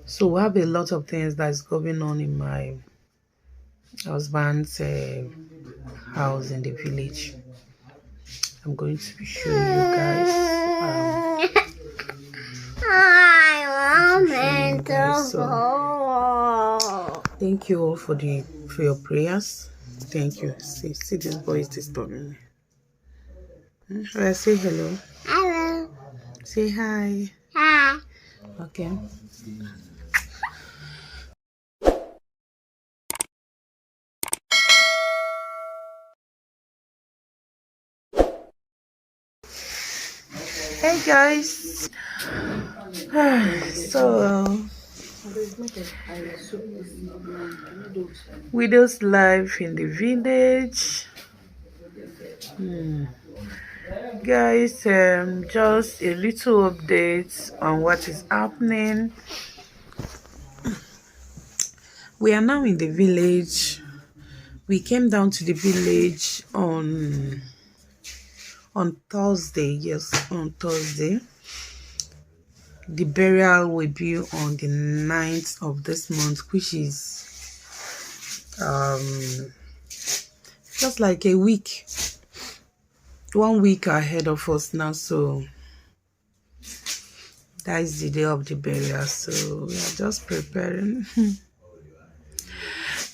So we have a lot of things that's going on in my husband's house in the village. I'm going to be showing you guys. So thank you all for your prayers. Thank you. See this boy is disturbing me. Say hello. Hello. Say hi. Hi. Okay. Hey guys. So widows life in the village. Guys, just a little update on what is happening. We are now in the village. We came down to the village on Thursday. Yes, on Thursday. The burial will be on the 9th of this month, which is just like a week, 1 week ahead of us now. So that is the day of the burial. So we are just preparing.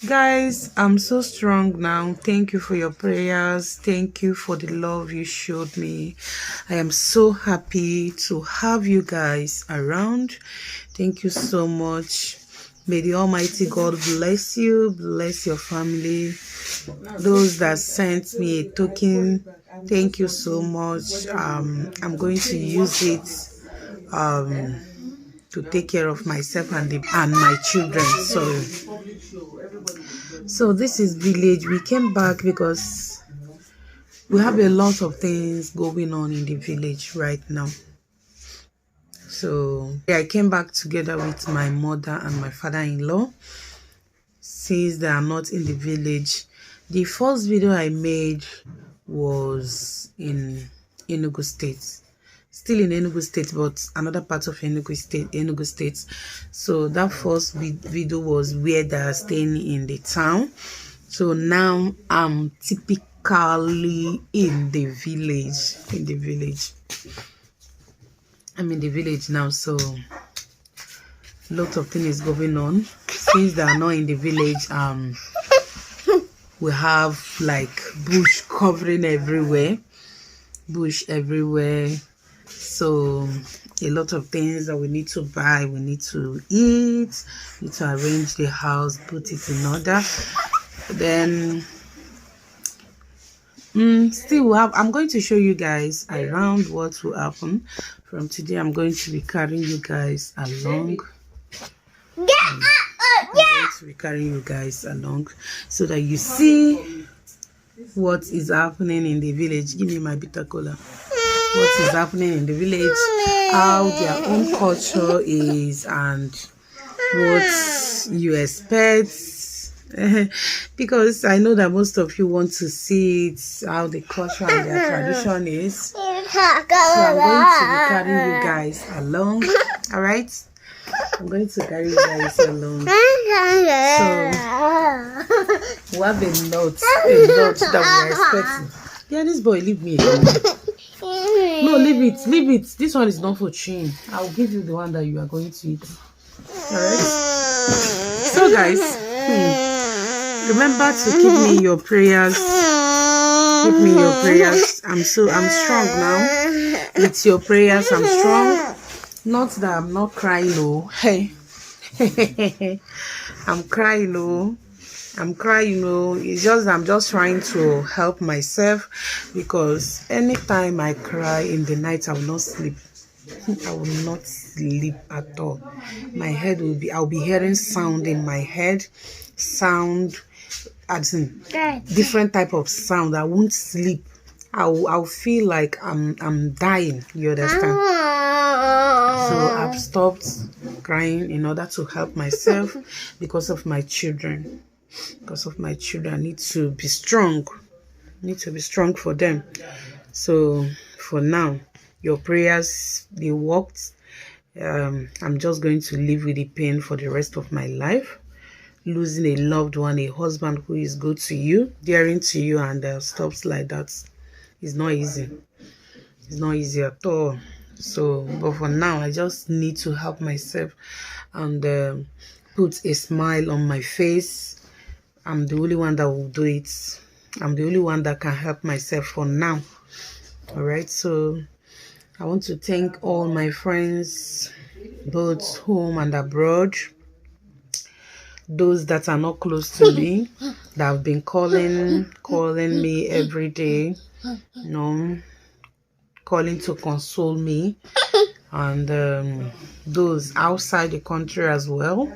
Guys, I'm so strong now. Thank you for your prayers. Thank you for the love you showed me. I am so happy to have you guys around. Thank you so much. May the Almighty God bless you, bless your family. Those that sent me a token, thank you so much. I'm going to use it to take care of myself and my children. So this is village. We came back because we have a lot of things going on in the village right now. So I came back together with my mother and my father-in-law since they are not in the village. The first video I made was in Enugu State. Still in Enugu State, but another part of Enugu State. So that first video was where they are staying in the town. So now I'm typically in the village. I'm in the village now, so a lot of things going on. Since they are not in the village, we have like bush covering everywhere. So a lot of things that we need to buy, we need to eat, need to arrange the house, put it in order. Then still I'm going to show you guys around what will happen. From today I'm going to be carrying you guys along. I'm going to be carrying you guys along so that you see what is happening in the village. Give me my bitter cola. What is happening in the village, how their own culture is, and what you expect. Because I know that most of you want to see it, how the culture and their tradition is. So I'm going to be carrying you guys along. All right, I'm going to carry you guys along. So we have a lot that we are expecting. Yeah, this boy, leave me alone. No, leave it. This one is not for chewing. I'll give you the one that you are going to eat. Alright. So guys, remember to keep me in your prayers. I'm strong now. With your prayers, I'm strong. Not that I'm not crying, oh. Hey. I'm crying, oh. It's just I'm just trying to help myself, because anytime I cry in the night, I will not sleep. I will not sleep at all. My head I'll be hearing sound in my head, as in different type of sound. I won't sleep. I'll feel like I'm dying. You understand? So I've stopped crying in order to help myself because of my children. I need to be strong. For them. So for now, your prayers, they worked. I'm just going to live with the pain for the rest of my life. Losing a loved one, a husband who is good to you, daring to you, and stuff like that is not easy. It's not easy at all. So, but for now, I just need to help myself and put a smile on my face. I'm the only one that will do it. I'm the only one that can help myself for now. All right. So I want to thank all my friends, both home and abroad. Those that are not close to me, that have been calling me every day, calling to console me, and those outside the country as well.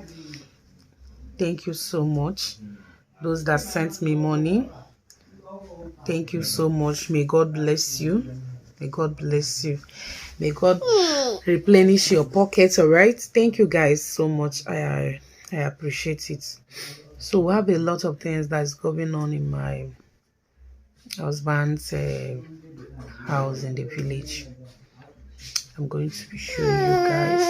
Thank you so much. Those that sent me money, thank you so much. May God bless you. May God bless you. May God replenish your pockets. All right. Thank you guys so much. I appreciate it. So we have a lot of things that's going on in my husband's house in the village. I'm going to be showing you guys.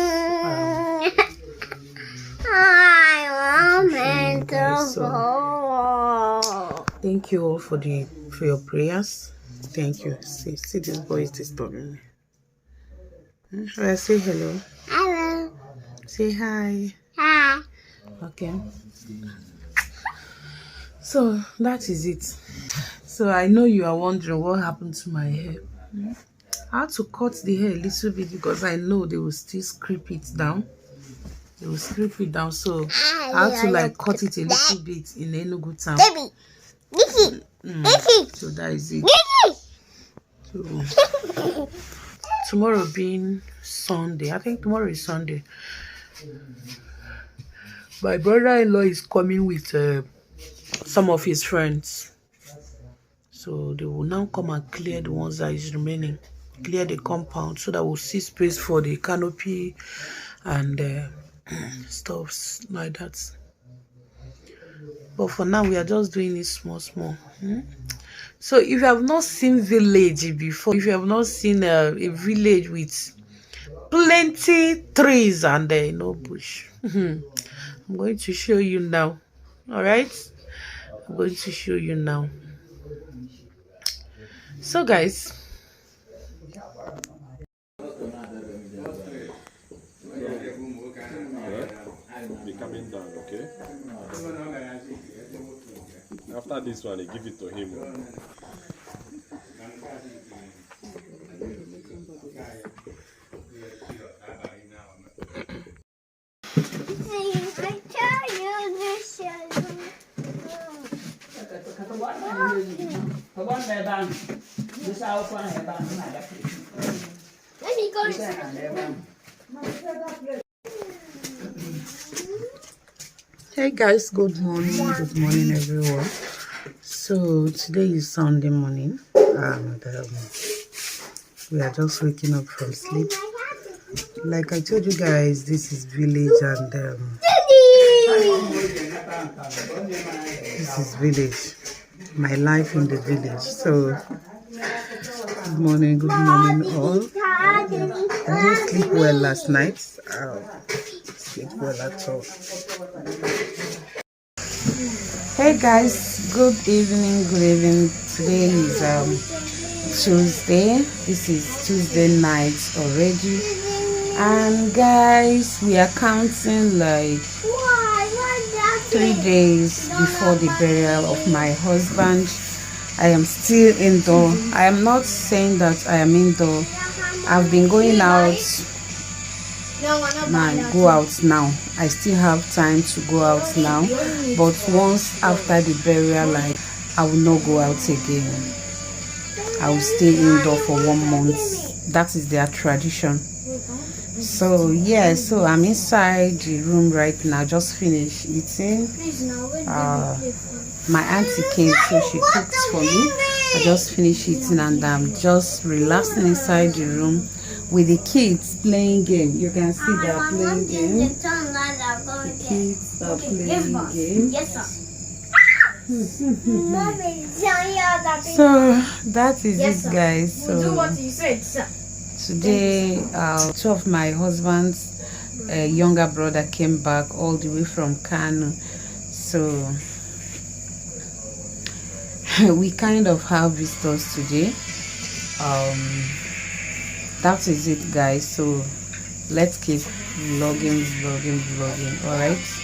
So, thank you all for your prayers. Thank you. See this boy is disturbing me. Should I say hello? Hello. Say hi. Hi. Okay. So that is it. So I know you are wondering what happened to my hair. I had to cut the hair a little bit because I know they will still scrape it down. They will scrape it down. So I had to like cut it a little bit in Enugu town. So that is it. So tomorrow being Sunday, I think tomorrow is Sunday. My brother-in-law is coming with some of his friends. So they will now come and clear the ones that is remaining. Clear the compound so that we'll see space for the canopy and stuff like that. But for now, we are just doing it small. So if you have not seen village before, if you have not seen a village with plenty trees and bush, I'm going to show you now. All right, I'm going to show you now. So guys, be coming down, okay? After this one, I give it to him. hey guys, good morning everyone. So today is Sunday morning and we are just waking up from sleep. Like I told you guys, this is village and this is village, my life in the village. So good morning all. I didn't sleep well last night. Sleep well at all. Hey guys, good evening. Today is Tuesday. This is Tuesday night already, and guys, we are counting like 3 days before the burial of my husband. I am still indoor. I am not saying that I am indoor. I've been going out. Go out now. I still have time to go out now, but once after the burial, like, I will not go out again. I will stay indoor for 1 month. That is their tradition. So yeah, so I'm inside the room right now. Just finished eating. My auntie came, so she cooked for me. I just finished eating and I'm just relaxing inside the room with the kids playing game. You can see they are playing game. The kids are playing game. So that is it, guys. Today, two of my husband's younger brother came back all the way from Kano, so we kind of have visitors today. That is it, guys. So let's keep vlogging. All right.